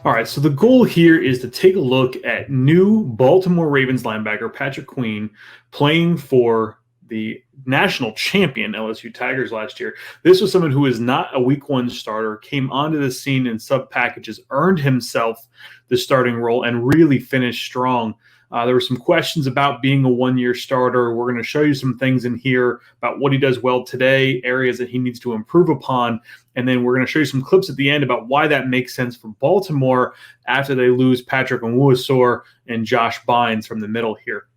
All right, so the goal here is to take a look at new Baltimore Ravens linebacker Patrick Queen playing for the national champion LSU Tigers last year. This was someone who was not a week one starter, came onto the scene in sub packages, earned himself the starting role, and really finished strong. There were some questions about being a one-year starter. We're going to show you some things in here about what he does well today, areas that he needs to improve upon, and then we're going to show you some clips at the end about why that makes sense for Baltimore after they lose Patrick Onwuasor and Josh Bynes from the middle here.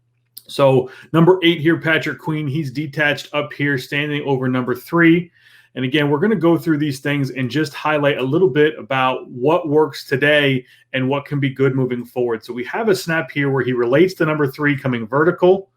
So number 8 here, Patrick Queen, he's detached up here, standing over number 3. And again, we're going to go through these things and just highlight a little bit about what works today and what can be good moving forward. So we have a snap here where he relates to number 3 coming vertical.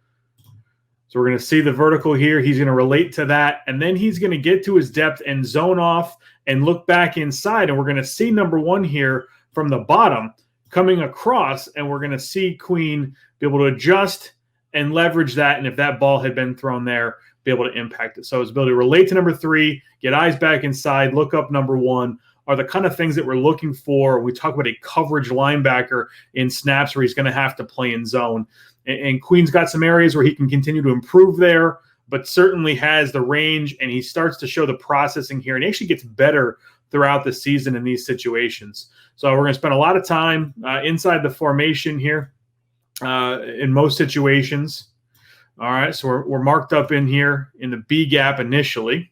So we're going to see the vertical here. He's going to relate to that. And then he's going to get to his depth and zone off and look back inside. And we're going to see number 1 here from the bottom coming across. And we're going to see Queen be able to adjust and leverage that. And if that ball had been thrown there, be able to impact it. So his ability to relate to number 3, get eyes back inside, look up number 1 are the kind of things that we're looking for. We talk about a coverage linebacker in snaps where he's going to have to play in zone. And Queen's got some areas where he can continue to improve there, but certainly has the range, and he starts to show the processing here, and he actually gets better throughout the season in these situations. So we're going to spend a lot of time inside the formation here in most situations. All right, so we're marked up in here in the B gap initially.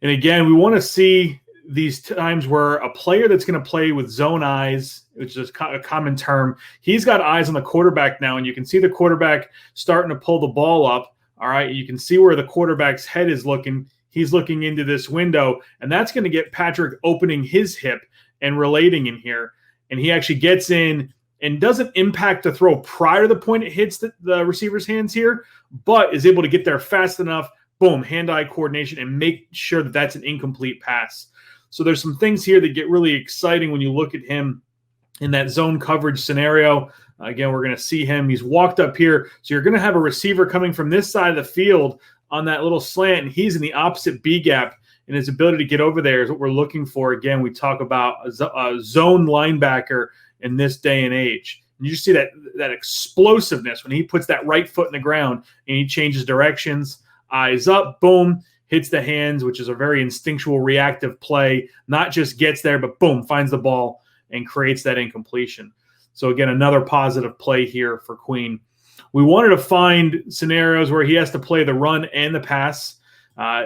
And again, we want to see these times where a player that's going to play with zone eyes, which is a common term, he's got eyes on the quarterback now, and you can see the quarterback starting to pull the ball up. All right, you can see where the quarterback's head is looking. He's looking into this window, and that's going to get Patrick opening his hip and relating in here. And he actually gets in and doesn't impact the throw prior to the point it hits the receiver's hands here, but is able to get there fast enough, boom, hand-eye coordination, and make sure that that's an incomplete pass. So there's some things here that get really exciting when you look at him in that zone coverage scenario. Again, we're going to see him. He's walked up here. So you're going to have a receiver coming from this side of the field on that little slant, and he's in the opposite B gap, and his ability to get over there is what we're looking for. Again, we talk about a zone linebacker in this day and age. And you just see that explosiveness when he puts that right foot in the ground and he changes directions, eyes up, boom, hits the hands, which is a very instinctual reactive play, not just gets there, but boom, finds the ball and creates that incompletion. So again, another positive play here for Queen. We wanted to find scenarios where he has to play the run and the pass.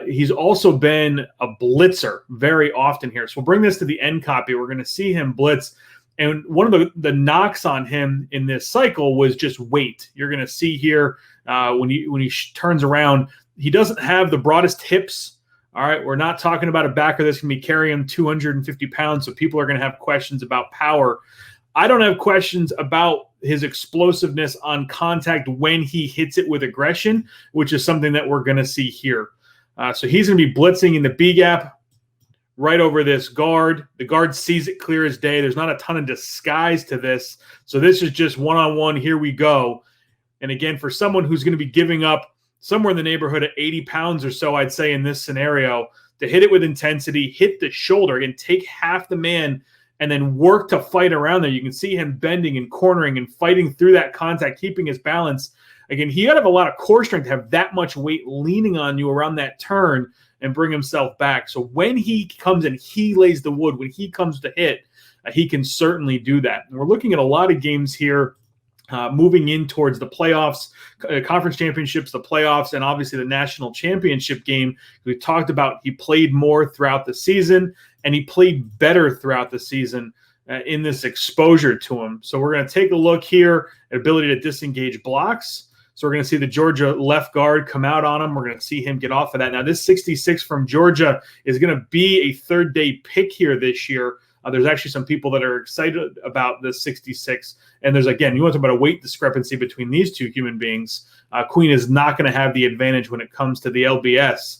He's also been a blitzer very often here. So we'll bring this to the end copy. We're going to see him blitz. And one of the knocks on him in this cycle was just weight. You're going to see here when he turns around, he doesn't have the broadest hips. All right, we're not talking about a backer that's going to be carrying 250 pounds, so people are going to have questions about power. I don't have questions about his explosiveness on contact when he hits it with aggression, which is something that we're going to see here. So he's going to be blitzing in the B gap, right over this guard. The guard sees it clear as day. There's not a ton of disguise to this. So this is just one-on-one. Here we go. And again, for someone who's going to be giving up somewhere in the neighborhood of 80 pounds or so, I'd say in this scenario, to hit it with intensity, hit the shoulder, and take half the man and then work to fight around there. You can see him bending and cornering and fighting through that contact, keeping his balance. Again, he got to have a lot of core strength to have that much weight leaning on you around that turn and bring himself back. So when he comes and he lays the wood, when he comes to hit, he can certainly do that. And we're looking at a lot of games here moving in towards the playoffs, conference championships, the playoffs, and obviously the national championship game. We talked about he played more throughout the season, and he played better throughout the season in this exposure to him. So we're going to take a look here at ability to disengage blocks. So we're going to see the Georgia left guard come out on him. We're going to see him get off of that. Now, this 66 from Georgia is going to be a third-day pick here this year. There's actually some people that are excited about this 66. And there's, again, you want to talk about a weight discrepancy between these two human beings. Queen is not going to have the advantage when it comes to the LBS.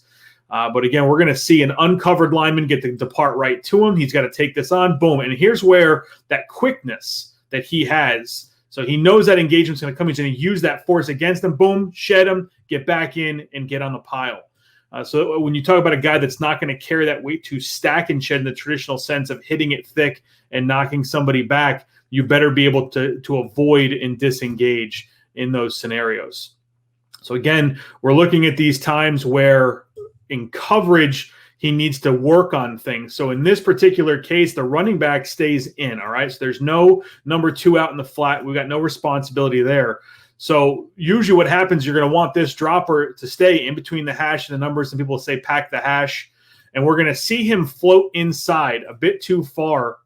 But again, we're going to see an uncovered lineman get to depart right to him. He's got to take this on. Boom. And here's where that quickness that he has. So he knows that engagement's going to come. He's going to use that force against him. Boom, shed him, get back in, and get on the pile. So when you talk about a guy that's not going to carry that weight to stack and shed in the traditional sense of hitting it thick and knocking somebody back, you better be able to avoid and disengage in those scenarios. So again, we're looking at these times where in coverage, he needs to work on things. So in this particular case, the running back stays in, all right? So there's no number 2 out in the flat. We've got no responsibility there. So usually what happens, you're going to want this dropper to stay in between the hash and the numbers. Some people say pack the hash. And we're going to see him float inside a bit too far.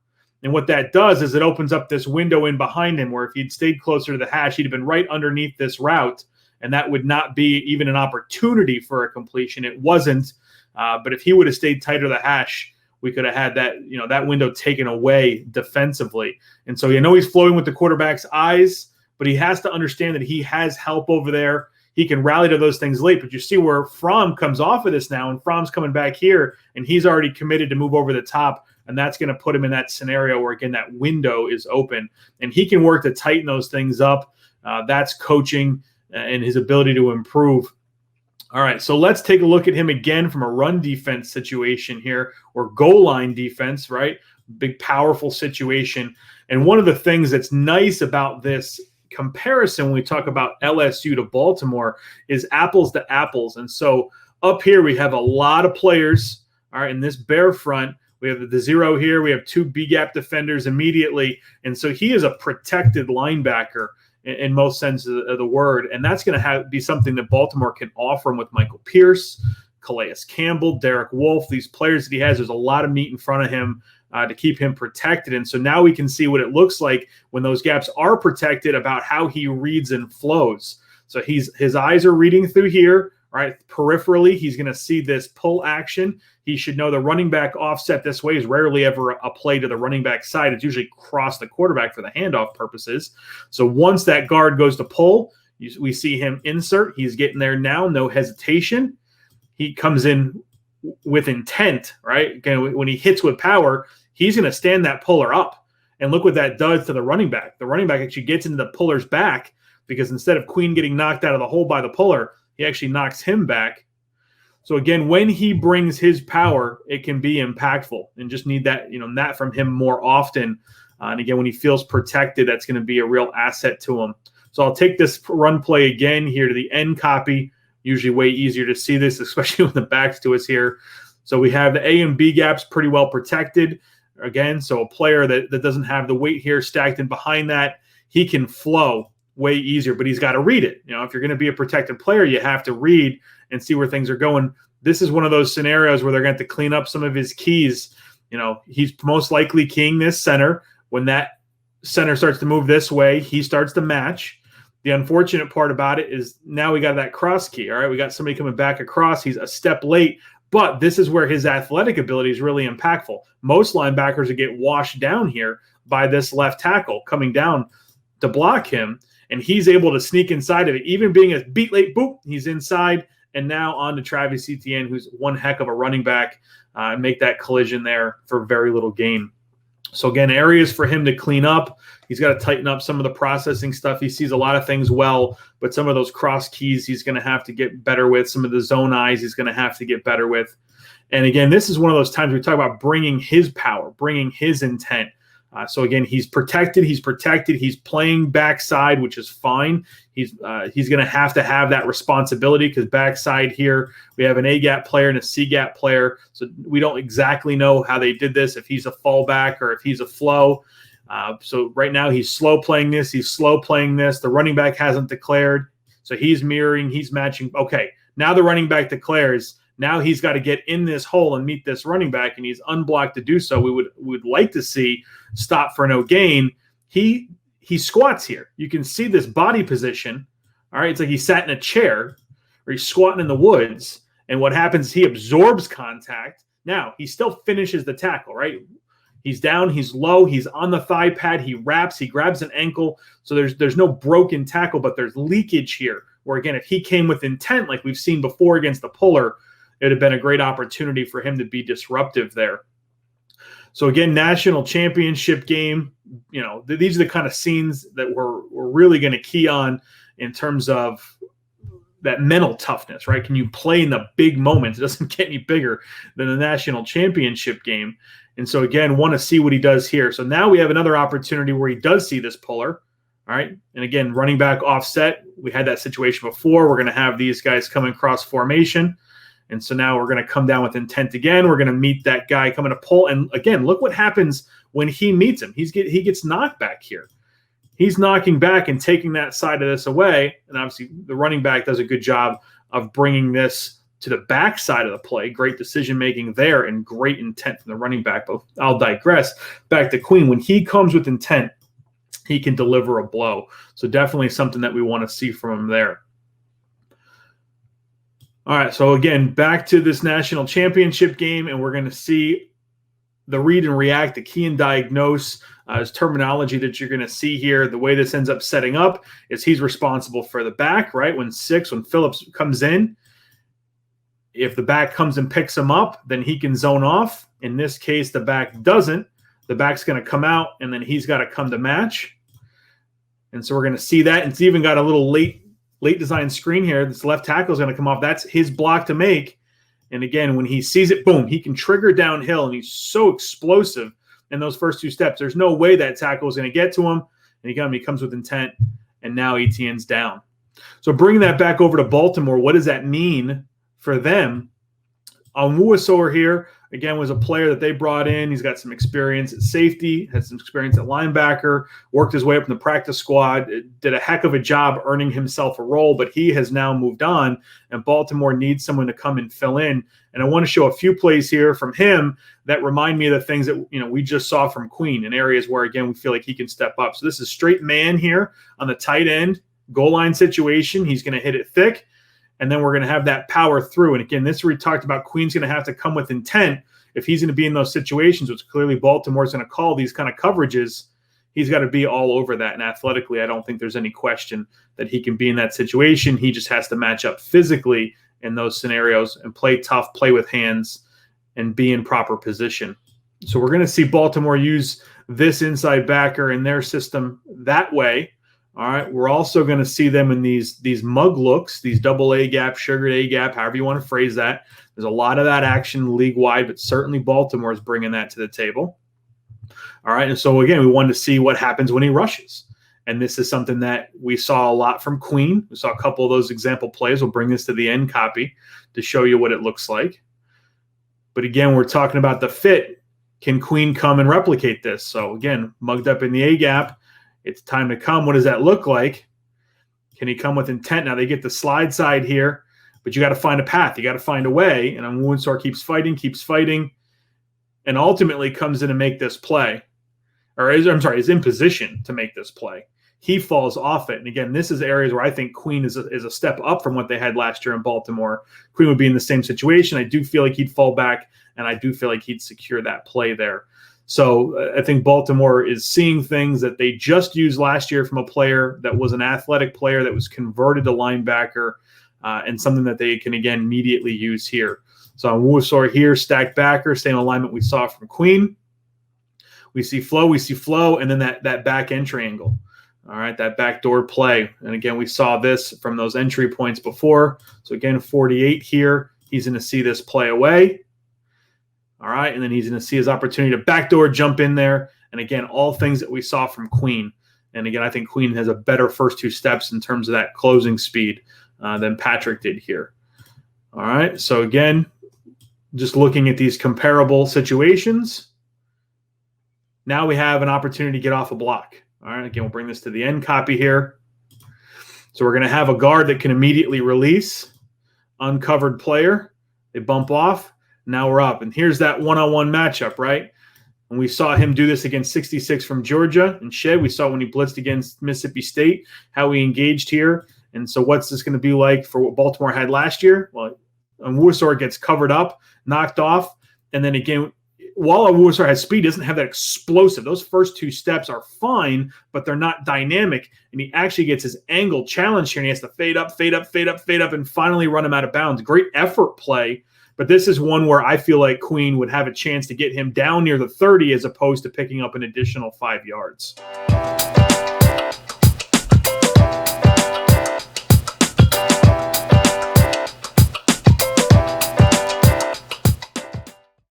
And what that does is it opens up this window in behind him where if he'd stayed closer to the hash, he'd have been right underneath this route. And that would not be even an opportunity for a completion. It wasn't. But if he would have stayed tighter to the hash, we could have had that, that window taken away defensively. And so, he's floating with the quarterback's eyes, but he has to understand that he has help over there. He can rally to those things late. But you see where Fromm comes off of this now, and Fromm's coming back here, and he's already committed to move over the top. And that's going to put him in that scenario where, again, that window is open. And he can work to tighten those things up. That's coaching and his ability to improve. All right, so let's take a look at him again from a run defense situation here, or goal line defense, right? Big, powerful situation. And one of the things that's nice about this comparison when we talk about LSU to Baltimore is apples to apples. And so up here we have a lot of players, all right, in this bear front. We have the 0 here. We have 2 B-gap defenders immediately. And so he is a protected linebacker in most senses of the word. And that's going to be something that Baltimore can offer him with Michael Pierce, Calais Campbell, Derek Wolfe, these players that he has. There's a lot of meat in front of him to keep him protected. And so now we can see what it looks like when those gaps are protected about how he reads and flows. So his eyes are reading through here, right? Peripherally, he's going to see this pull action. He should know the running back offset this way is rarely ever a play to the running back side. It's usually cross the quarterback for the handoff purposes. So once that guard goes to pull, we see him insert. He's getting there now, no hesitation. He comes in with intent, right? Again, when he hits with power, he's going to stand that puller up. And look what that does to the running back. The running back actually gets into the puller's back because instead of Queen getting knocked out of the hole by the puller, he actually knocks him back. So again, when he brings his power, it can be impactful, and just need that, that from him more often. And again, when he feels protected, that's going to be a real asset to him. So I'll take this run play again here to the end copy. Usually way easier to see this, especially when the back's to us here. So we have the A and B gaps pretty well protected. Again, so a player that doesn't have the weight here stacked in behind that, he can flow way easier, but he's got to read it. If you're going to be a protected player, you have to read and see where things are going. This is one of those scenarios where they're going to have to clean up some of his keys. He's most likely keying this center. When that center starts to move this way, he starts to match. The unfortunate part about it is now we got that cross key. All right, we got somebody coming back across. He's a step late, but this is where his athletic ability is really impactful. Most linebackers would get washed down here by this left tackle coming down to block him, and he's able to sneak inside of it. Even being a beat late, boop, he's inside, and now on to Travis Etienne, who's one heck of a running back, and make that collision there for very little gain. So again, areas for him to clean up. He's got to tighten up some of the processing stuff. He sees a lot of things well, but some of those cross keys he's going to have to get better with. Some of the zone eyes he's going to have to get better with. And again, this is one of those times we talk about bringing his power, bringing his intent. So again, he's protected. He's playing backside, which is fine. He's going to have that responsibility because backside here we have an A-gap player and a C-gap player. So we don't exactly know how they did this, if he's a fallback or if he's a flow. So right now he's slow playing this. He's slow playing this. The running back hasn't declared. So he's mirroring. He's matching. Okay, now the running back declares. Now he's got to get in this hole and meet this running back, and he's unblocked to do so. We would like to see stop for no gain. He squats here. You can see this body position. All right, it's like he sat in a chair or he's squatting in the woods. And what happens, he absorbs contact. Now, he still finishes the tackle, right? He's down, he's low, he's on the thigh pad, he wraps, he grabs an ankle. So there's no broken tackle, but there's leakage here. Where, again, if he came with intent like we've seen before against the puller, it would have been a great opportunity for him to be disruptive there. So again, national championship game, these are the kind of scenes that we're really going to key on in terms of that mental toughness, right? Can you play in the big moments? It doesn't get any bigger than the national championship game. And so, again, want to see what he does here. So now we have another opportunity where he does see this puller. All right. And again, running back offset. We had that situation before. We're going to have these guys coming cross formation. And so now we're going to come down with intent again. We're going to meet that guy coming to pull. And again, look what happens when he meets him. He gets knocked back here. He's knocking back and taking that side of this away. And obviously the running back does a good job of bringing this to the back side of the play. Great decision-making there and great intent from the running back. But I'll digress. Back to Queen. When he comes with intent, he can deliver a blow. So definitely something that we want to see from him there. All right, so again, back to this national championship game, and we're going to see the read and react, the key and diagnose is terminology that you're going to see here. The way this ends up setting up is he's responsible for the back, right? When Phillips comes in, if the back comes and picks him up, then he can zone off. In this case, the back doesn't. The back's going to come out, and then he's got to come to match. And so we're going to see that. And it's even got a little late design screen here. This left tackle is going to come off. That's his block to make. And again, when he sees it, boom, he can trigger downhill, and he's so explosive in those first two steps. There's no way that tackle is going to get to him. And again, he comes with intent, and now Etienne's down. So bringing that back over to Baltimore, what does that mean for them? Onwuasor here, again, was a player that they brought in. He's got some experience at safety, had some experience at linebacker, worked his way up in the practice squad, did a heck of a job earning himself a role, but he has now moved on, and Baltimore needs someone to come and fill in. And I want to show a few plays here from him that remind me of the things that we just saw from Queen in areas where, again, we feel like he can step up. So this is straight man here on the tight end, goal line situation. He's going to hit it thick. And then we're going to have that power through. And again, this is where we talked about Queen's going to have to come with intent. If he's going to be in those situations, which clearly Baltimore's going to call these kind of coverages, he's got to be all over that. And athletically, I don't think there's any question that he can be in that situation. He just has to match up physically in those scenarios and play tough, play with hands, and be in proper position. So we're going to see Baltimore use this inside backer in their system that way. All right, we're also going to see them in these mug looks, these double A gap, sugared A gap, however you want to phrase that. There's a lot of that action league-wide, but certainly Baltimore is bringing that to the table. All right, and so again, we wanted to see what happens when he rushes. And this is something that we saw a lot from Queen. We saw a couple of those example plays. We'll bring this to the end copy to show you what it looks like. But again, we're talking about the fit. Can Queen come and replicate this? So again, mugged up in the A gap. It's time to come. What does that look like? Can he come with intent? Now they get the slide side here, but you got to find a path. You got to find a way. And Onwuasor keeps fighting, and ultimately comes in to make this play. Is in position to make this play. He falls off it. And again, this is areas where I think Queen is a step up from what they had last year in Baltimore. Queen would be in the same situation. I do feel like he'd fall back, and I do feel like he'd secure that play there. So I think Baltimore is seeing things that they just used last year from a player that was an athletic player that was converted to linebacker, and something that they can, again, immediately use here. So Onwuasor here, stacked backer, same alignment we saw from Queen. We see flow, and then that back entry angle. All right, that backdoor play. And again, we saw this from those entry points before. So again, 48 here. He's going to see this play away. All right, and then he's going to see his opportunity to backdoor jump in there. And again, all things that we saw from Queen. And again, I think Queen has a better first two steps in terms of that closing speed than Patrick did here. All right, so again, just looking at these comparable situations, now we have an opportunity to get off a block. All right, again, we'll bring this to the end copy here. So we're going to have a guard that can immediately release, uncovered player. They bump off. Now we're up. And here's that one-on-one matchup, right? And we saw him do this against 66 from Georgia and Shed. We saw when he blitzed against Mississippi State, how he engaged here. And so what's this going to be like for what Baltimore had last year? Well, Onwuasor gets covered up, knocked off. And then again, while Onwuasor has speed, doesn't have that explosive. Those first two steps are fine, but they're not dynamic. And he actually gets his angle challenged here, and he has to fade up, and finally run him out of bounds. Great effort play. But this is one where I feel like Queen would have a chance to get him down near the 30 as opposed to picking up an additional 5 yards.